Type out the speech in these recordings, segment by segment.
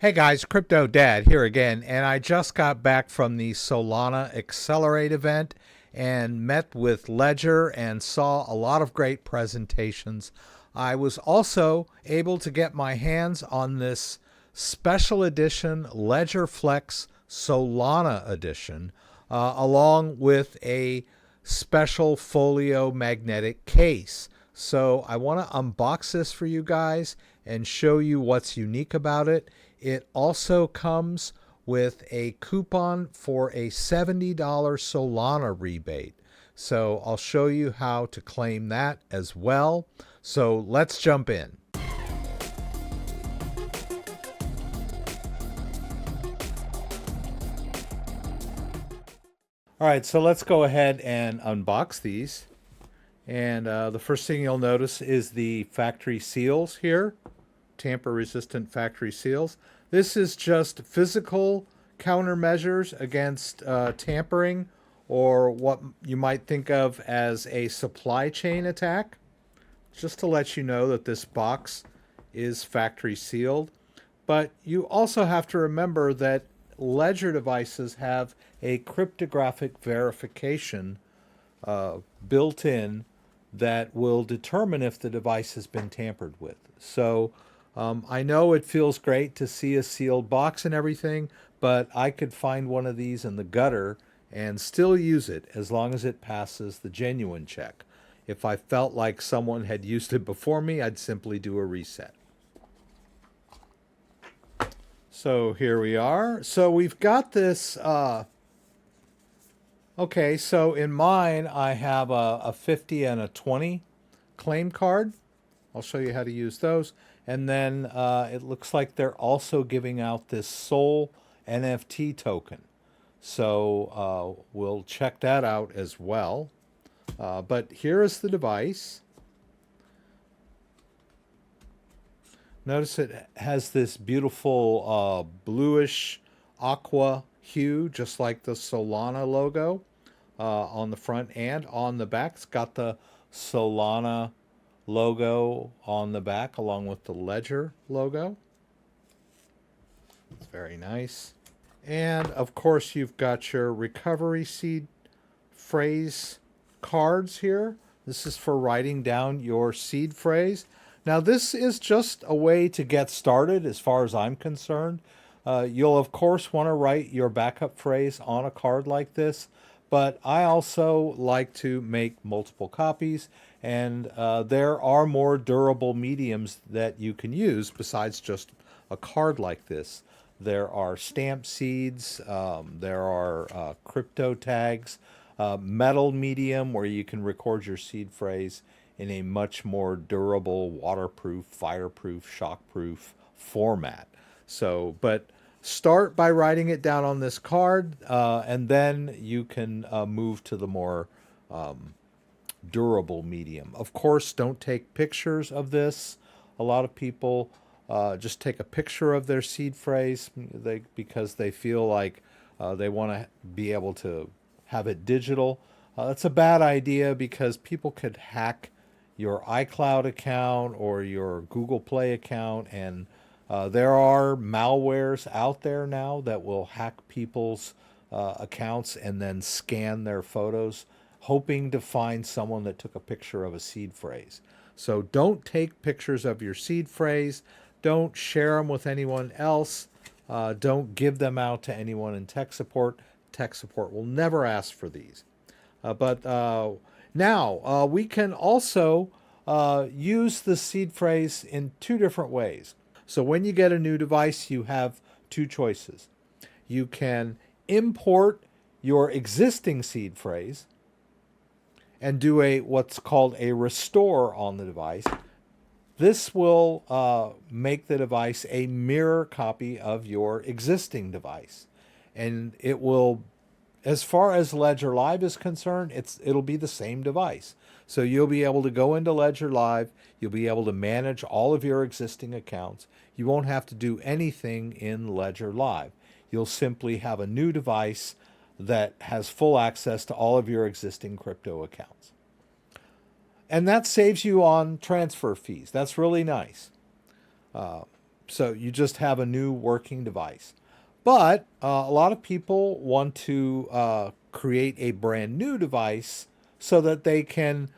Hey guys, Crypto Dad here again, and I just got back from the Solana Accelerate event and met with Ledger and saw a lot of great presentations. I was also able to get my hands on this special edition Ledger Flex Solana Edition, along with a special folio magnetic case. So I want to unbox this for you guys and show you what's unique about it. It also comes with a coupon for a $70 Solana rebate. So I'll show you how to claim that as well. So let's jump in. All right, so let's go ahead and unbox these. And the first thing you'll notice is the factory seals here, tamper-resistant factory seals. This is just physical countermeasures against tampering, or what you might think of as a supply chain attack. Just to let you know that this box is factory sealed. But you also have to remember that Ledger devices have a cryptographic verification built in that will determine if the device has been tampered with. So I know it feels great to see a sealed box and everything, but I could find one of these in the gutter and still use it as long as it passes the genuine check. If I felt like someone had used it before me, I'd simply do a reset. So here we are. So we've got this, okay, so in mine I have a 50 and a 20 claim card. I'll show you how to use those. And then it looks like they're also giving out this Sol NFT token. So we'll check that out as well. But here is the device. Notice it has this beautiful bluish aqua hue, just like the Solana logo on the front and on the back. It's got the Solana logo on the back along with the Ledger logo. It's very nice. And of course you've got your recovery seed phrase cards here. This is for writing down your seed phrase. Now this is just a way to get started as far as I'm concerned. You'll of course want to write your backup phrase on a card like this, but I also like to make multiple copies, and there are more durable mediums that you can use besides just a card like this. There are stamp seeds, there are crypto tags, metal medium where you can record your seed phrase in a much more durable, waterproof, fireproof, shockproof format. So, but start by writing it down on this card, and then you can move to the more durable medium. Of course, don't take pictures of this. A lot of people just take a picture of their seed phrase because they feel like they want to be able to have it digital. That's a bad idea because people could hack your iCloud account or your Google Play account, and there are malwares out there now that will hack people's accounts and then scan their photos, hoping to find someone that took a picture of a seed phrase. So don't take pictures of your seed phrase. Don't share them with anyone else. Don't give them out to anyone in tech support. Tech support will never ask for these. Now we can also use the seed phrase in two different ways. So when you get a new device, you have two choices. You can import your existing seed phrase and do what's called a restore on the device. This will make the device a mirror copy of your existing device. And it will, as far as Ledger Live is concerned, it'll be the same device. So you'll be able to go into Ledger Live, you'll be able to manage all of your existing accounts. You won't have to do anything in Ledger Live. You'll simply have a new device that has full access to all of your existing crypto accounts. And that saves you on transfer fees. That's really nice. So you just have a new working device. But a lot of people want to create a brand new device so that they can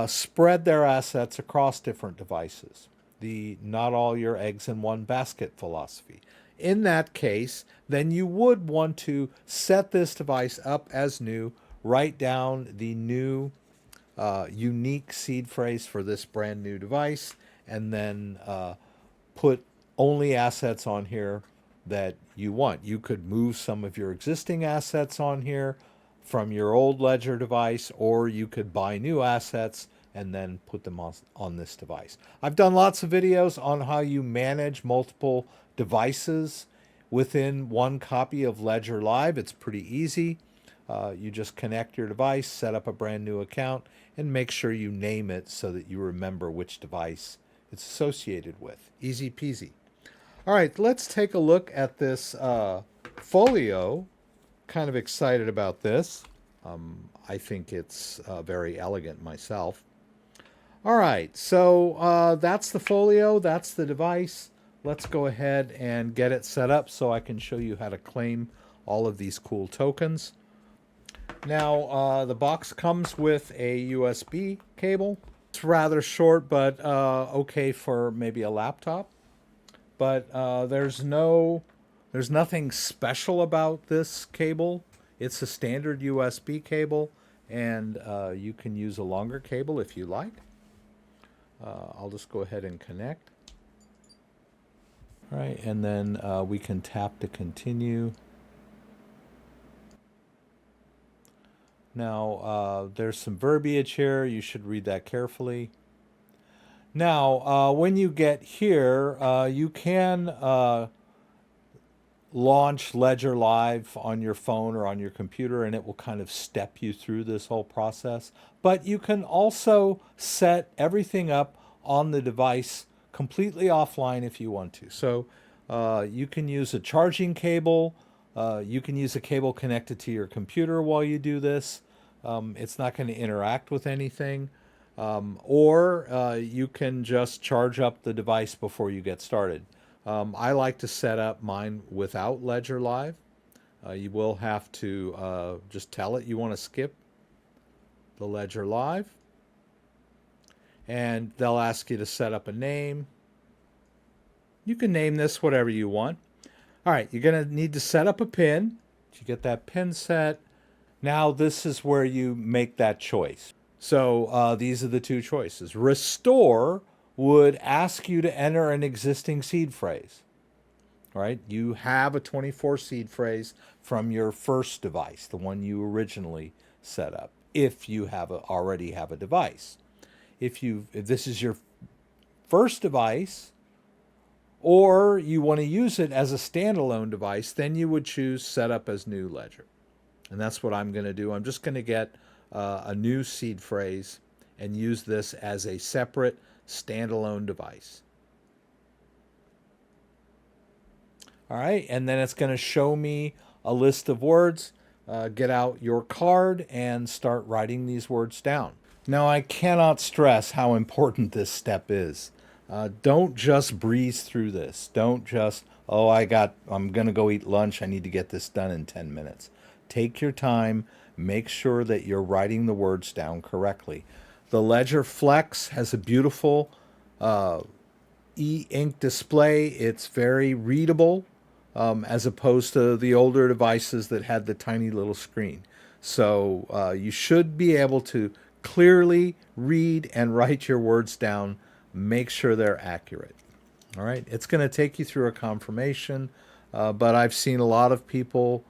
spread their assets across different devices. The not all your eggs in one basket philosophy. In that case, then you would want to set this device up as new, write down the new unique seed phrase for this brand new device, and then put only assets on here that you want. You could move some of your existing assets on here from your old Ledger device, or you could buy new assets and then put them on this device. I've done lots of videos on how you manage multiple devices within one copy of Ledger Live. It's pretty easy. You just connect your device, set up a brand new account, and make sure you name it so that you remember which device it's associated with. Easy peasy. All right, let's take a look at this folio. Kind of excited about this. I think it's very elegant myself. All right, so that's the folio, that's the device. Let's go ahead and get it set up so I can show you how to claim all of these cool tokens. Now, the box comes with a USB cable. It's rather short, but okay for maybe a laptop. But there's nothing special about this cable. It's a standard USB cable, and you can use a longer cable if you like. I'll just go ahead and connect. All right, and then we can tap to continue. Now, there's some verbiage here. You should read that carefully. Now, when you get here, you can launch Ledger Live on your phone or on your computer, and it will kind of step you through this whole process. But you can also set everything up on the device completely offline if you want to. So you can use a charging cable. You can use a cable connected to your computer while you do this. It's not going to interact with anything. Or you can just charge up the device before you get started. I like to set up mine without Ledger Live. You will have to just tell it you want to skip the Ledger Live. And they'll ask you to set up a name. You can name this whatever you want. All right, you're going to need to set up a PIN. You get that PIN set. Now this is where you make that choice. So these are the two choices. Restore would ask you to enter an existing seed phrase. All right, you have a 24 seed phrase from your first device, the one you originally set up, if you already have a device. If this is your first device, or you want to use it as a standalone device, then you would choose set up as new Ledger. And that's what I'm going to do. I'm just going to get a new seed phrase and use this as a separate standalone device. All right, and then it's going to show me a list of words. Get out your card and start writing these words down. Now, I cannot stress how important this step is. Don't just breeze through this. Don't just, I'm going to go eat lunch. I need to get this done in 10 minutes. Take your time. Make sure that you're writing the words down correctly. The Ledger Flex has a beautiful e-ink display. It's very readable as opposed to the older devices that had the tiny little screen. So you should be able to clearly read and write your words down. Make sure they're accurate. All right, it's going to take you through a confirmation, but I've seen a lot of people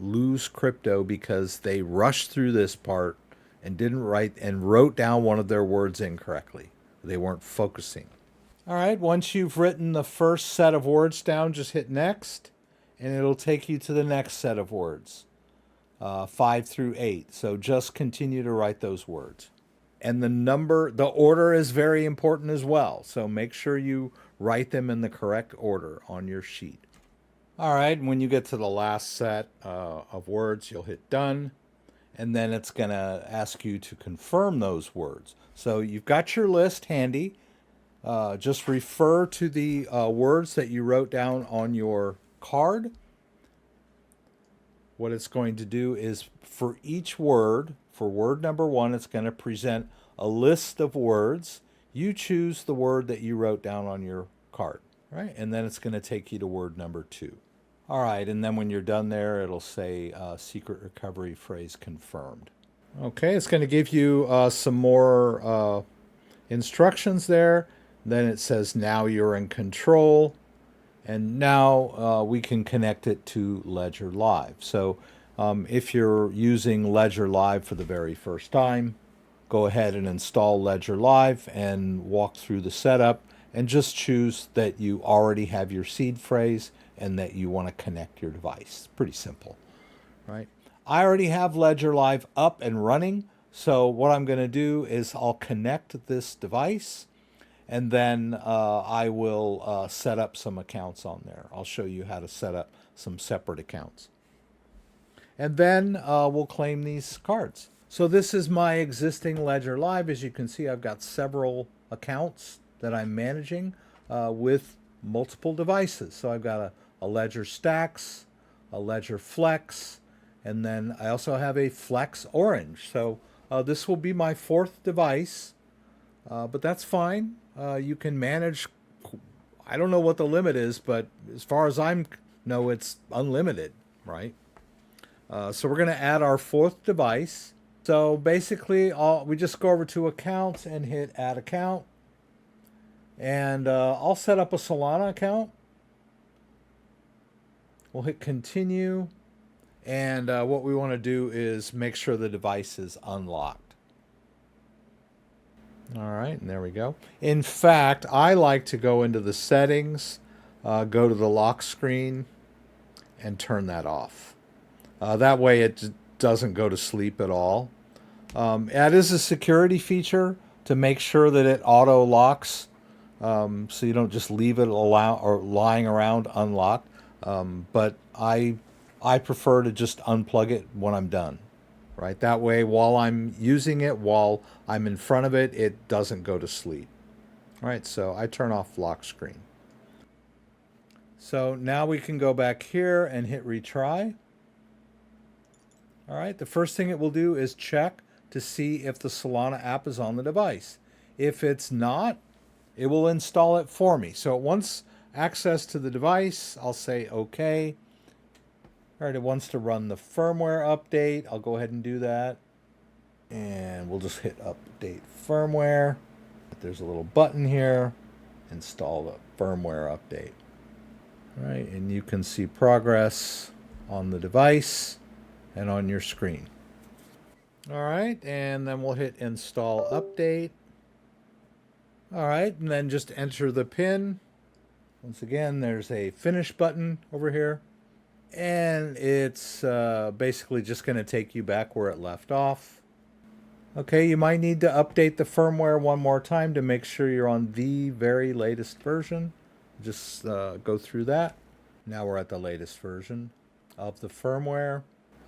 lose crypto because they rushed through this part and didn't write and wrote down one of their words incorrectly. They weren't focusing. All right, once you've written the first set of words down, just hit next, and it'll take you to the next set of words, 5 through 8. So just continue to write those words. And the order is very important as well. So make sure you write them in the correct order on your sheet. All right, when you get to the last set of words, you'll hit done, and then it's going to ask you to confirm those words. So you've got your list handy. just refer to the words that you wrote down on your card. What it's going to do is for each word, for word number 1, it's going to present a list of words. You choose the word that you wrote down on your card, right? And then it's going to take you to word number 2. All right, and then when you're done there, it'll say secret recovery phrase confirmed. Okay, it's going to give you some more instructions there. Then it says now you're in control. And now we can connect it to Ledger Live. So if you're using Ledger Live for the very first time, go ahead and install Ledger Live and walk through the setup and just choose that you already have your seed phrase and that you want to connect your device. Pretty simple, right? I already have Ledger Live up and running. So what I'm going to do is I'll connect this device. And then I will set up some accounts on there. I'll show you how to set up some separate accounts. And then we'll claim these cards. So this is my existing Ledger Live. As you can see, I've got several accounts that I'm managing with multiple devices. So I've got a Ledger Stacks, a Ledger Flex, and then I also have a Flex Orange. So this will be my 4th device, but that's fine. You can manage, I don't know what the limit is, but as far as I know, it's unlimited, right? So we're going to add our 4th device. So basically, we just go over to accounts and hit add account. And I'll set up a Solana account. We'll hit continue. And what we want to do is make sure the device is unlocked. All right, and there we go. In fact, I like to go into the settings, go to the lock screen, and turn that off. That way it doesn't go to sleep at all. That is a security feature to make sure that it auto locks, so you don't just leave it lying around unlocked. But I prefer to just unplug it when I'm done. Right, that way while I'm using it, while I'm in front of it, it doesn't go to sleep. All right, so I turn off lock screen. So now we can go back here and hit retry. All right, the first thing it will do is check to see if the Solana app is on the device. If it's not, it will install it for me. So it wants access to the device. I'll say okay. All right, it wants to run the firmware update. I'll go ahead and do that. And we'll just hit update firmware. There's a little button here. Install the firmware update. All right, and you can see progress on the device and on your screen. All right, and then we'll hit install update. All right, and then just enter the PIN. Once again, there's a finish button over here. And it's basically just going to take you back where it left off. Okay, you might need to update the firmware one more time to make sure you're on the very latest version. Just go through that. Now we're at the latest version of the firmware.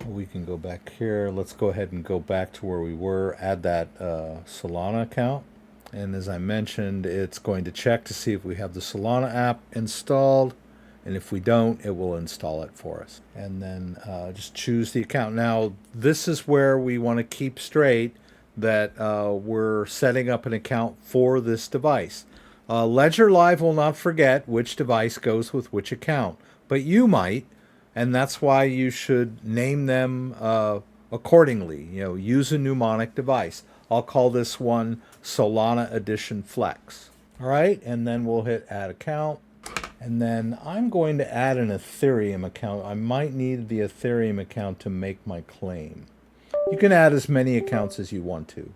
We can go back here. Let's go ahead and go back to where we were. Add that Solana account. And as I mentioned, it's going to check to see if we have the Solana app installed. And if we don't, it will install it for us. And then just choose the account. Now, this is where we want to keep straight that we're setting up an account for this device. Ledger Live will not forget which device goes with which account, but you might, and that's why you should name them accordingly. You know, use a mnemonic device. I'll call this one Solana Edition Flex. All right, and then we'll hit add account. And then I'm going to add an Ethereum account. I might need the Ethereum account to make my claim. You can add as many accounts as you want to.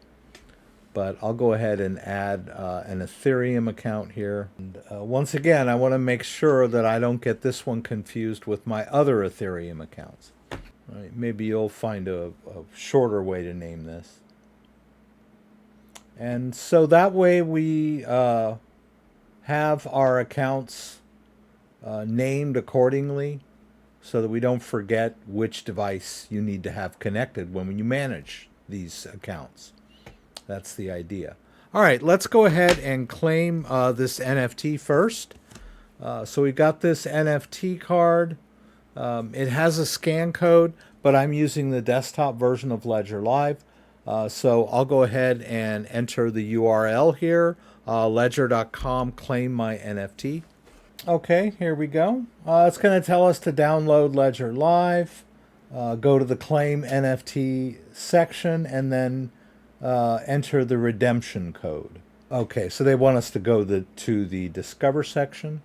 But I'll go ahead and add an Ethereum account here. And, once again, I want to make sure that I don't get this one confused with my other Ethereum accounts. Right, maybe you'll find a shorter way to name this. And so that way we have our accounts named accordingly so that we don't forget which device you need to have connected when you manage these accounts. That's the idea. All right, let's go ahead and claim this NFT first. So we got this NFT card. It has a scan code, but I'm using the desktop version of Ledger Live. So I'll go ahead and enter the URL here, ledger.com, claim my NFT. Okay, here we go. It's going to tell us to download Ledger Live, go to the claim NFT section, and then enter the redemption code. Okay, so they want us to go to the discover section,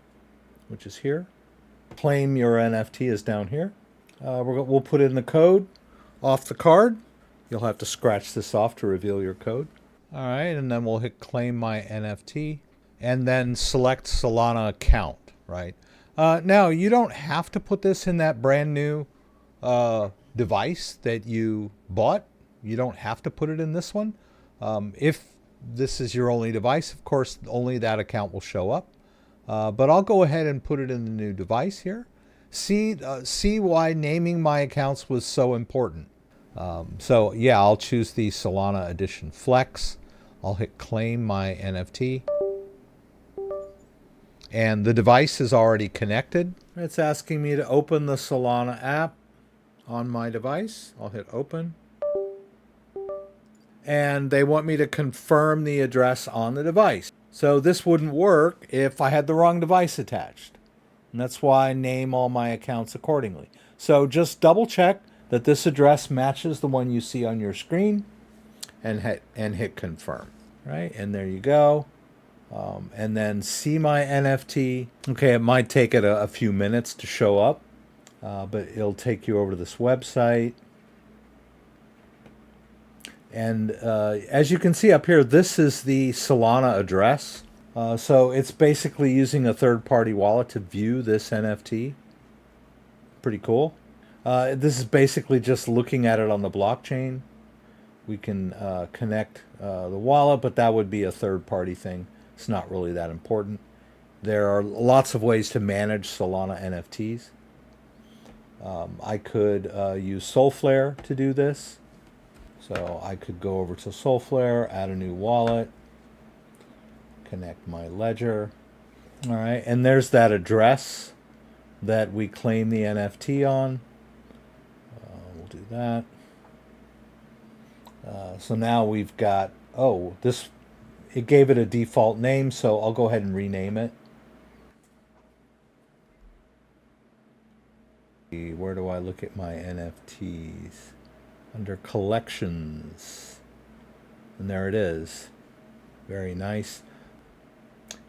which is here. Claim your NFT is down here. We'll put in the code off the card. You'll have to scratch this off to reveal your code. All right, and then we'll hit claim my NFT and then select Solana account, right? Now, you don't have to put this in that brand new device that you bought. You don't have to put it in this one. If this is your only device, of course, only that account will show up. But I'll go ahead and put it in the new device here. See why naming my accounts was so important. So yeah, I'll choose the Solana Edition Flex. I'll hit claim my NFT. And the device is already connected. It's asking me to open the Solana app on my device. I'll hit open. And they want me to confirm the address on the device. So this wouldn't work if I had the wrong device attached. And that's why I name all my accounts accordingly. So just double check that this address matches the one you see on your screen and hit confirm. Right, and there you go. And then see my NFT. Okay, it might take it a few minutes to show up, but it'll take you over to this website. And as you can see up here, this is the Solana address. So it's basically using a third-party wallet to view this NFT. Pretty cool. This is basically just looking at it on the blockchain. We can connect the wallet, but that would be a third-party thing. It's not really that important. There are lots of ways to manage Solana NFTs. I could use Solflare to do this. So I could go over to Solflare, add a new wallet, connect my ledger. All right, and there's that address that we claim the NFT on. We'll do that. So now we've got, it gave it a default name, so I'll go ahead and rename it. Where do I look at my NFTs? Under collections. And there it is. Very nice.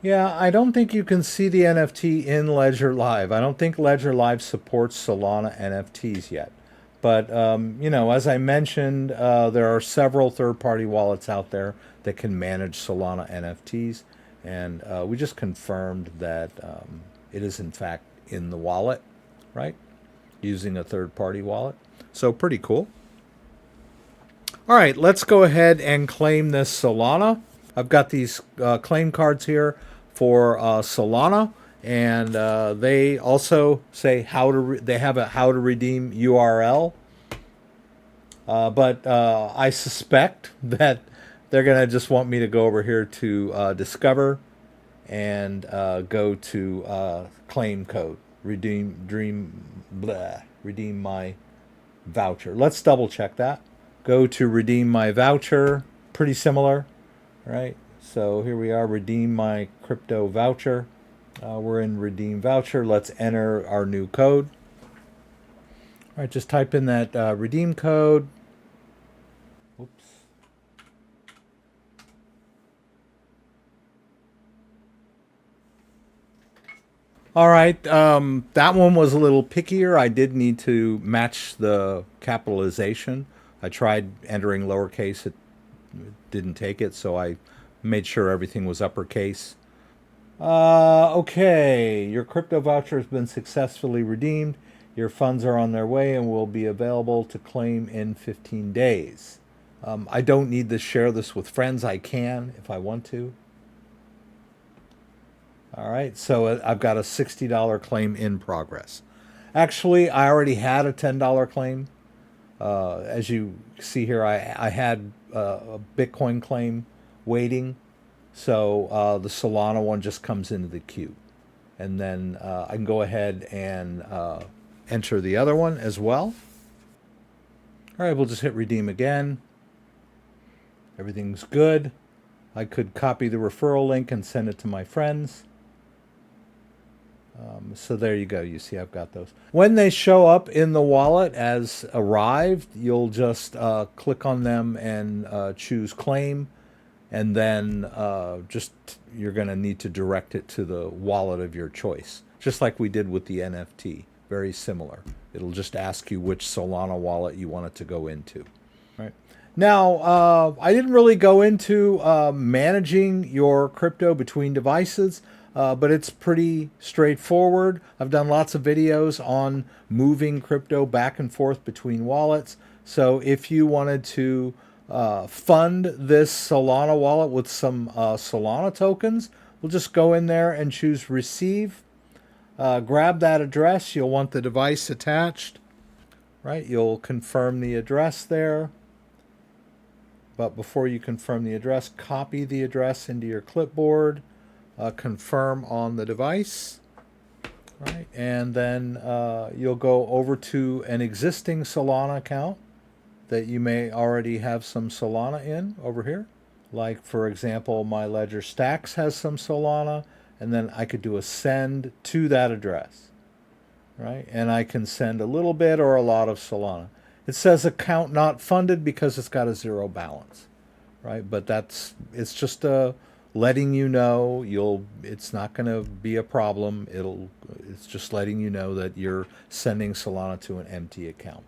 Yeah, I don't think you can see the NFT in Ledger Live. I don't think Ledger Live supports Solana NFTs yet. But, as I mentioned, there are several third-party wallets out there that can manage Solana NFTs. And we just confirmed that it is, in fact, in the wallet, right? Using a third-party wallet. So pretty cool. All right, let's go ahead and claim this Solana. I've got these claim cards here for Solana. And they also say they have a how to redeem URL. But I suspect that they're going to just want me to go over here to Discover and go to claim code, redeem my voucher. Let's double check that. Go to redeem my voucher. Pretty similar, right? So here we are, redeem my crypto voucher. We're in redeem voucher. Let's enter our new code. All right, just type in that redeem code. Whoops. All right, that one was a little pickier. I did need to match the capitalization. I tried entering lowercase. It didn't take it, so I made sure everything was uppercase. Okay, your crypto voucher has been successfully redeemed. Your funds are on their way and will be available to claim in 15 days. I don't need to share this with friends. I can if I want to. All right, so I've got a $60 claim in progress. Actually, I already had a $10 claim. As you see here, I had a Bitcoin claim waiting So the Solana one just comes into the queue. And then I can go ahead and enter the other one as well. All right, we'll just hit redeem again. Everything's good. I could copy the referral link and send it to my friends. So there you go. You see I've got those. When they show up in the wallet as arrived, you'll just click on them and choose claim. And then you're going to need to direct it to the wallet of your choice, just like we did with the NFT. Very similar. It'll just ask you which Solana wallet you want it to go into. Right. Now, I didn't really go into managing your crypto between devices, but it's pretty straightforward. I've done lots of videos on moving crypto back and forth between wallets. So if you wanted to fund this Solana wallet with some Solana tokens, we'll just go in there and choose receive. Grab that address. You'll want the device attached, right? You'll confirm the address there. But before you confirm the address, copy the address into your clipboard, confirm on the device, right? And then you'll go over to an existing Solana account that you may already have some Solana in over here. Like, for example, my Ledger Stacks has some Solana, and then I could do a send to that address, right? And I can send a little bit or a lot of Solana. It says account not funded because it's got a zero balance, right? But it's just letting you know it's not going to be a problem. It's just letting you know that you're sending Solana to an empty account.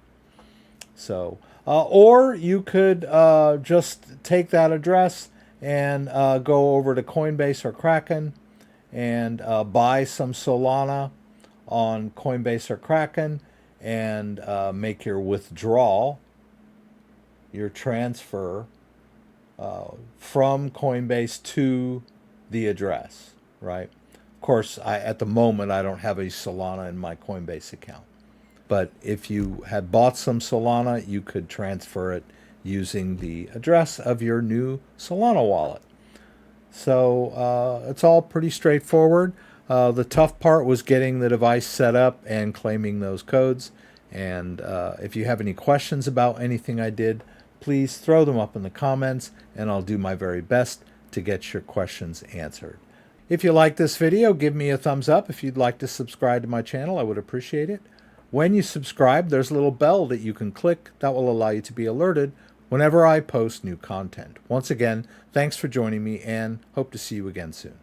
So, or you could just take that address and go over to Coinbase or Kraken and buy some Solana on Coinbase or Kraken and make your withdrawal, your transfer from Coinbase to the address, right? Of course, at the moment, I don't have a Solana in my Coinbase account. But if you had bought some Solana, you could transfer it using the address of your new Solana wallet. So it's all pretty straightforward. The tough part was getting the device set up and claiming those codes. And if you have any questions about anything I did, please throw them up in the comments, and I'll do my very best to get your questions answered. If you like this video, give me a thumbs up. If you'd like to subscribe to my channel, I would appreciate it. When you subscribe, there's a little bell that you can click that will allow you to be alerted whenever I post new content. Once again, thanks for joining me, and hope to see you again soon.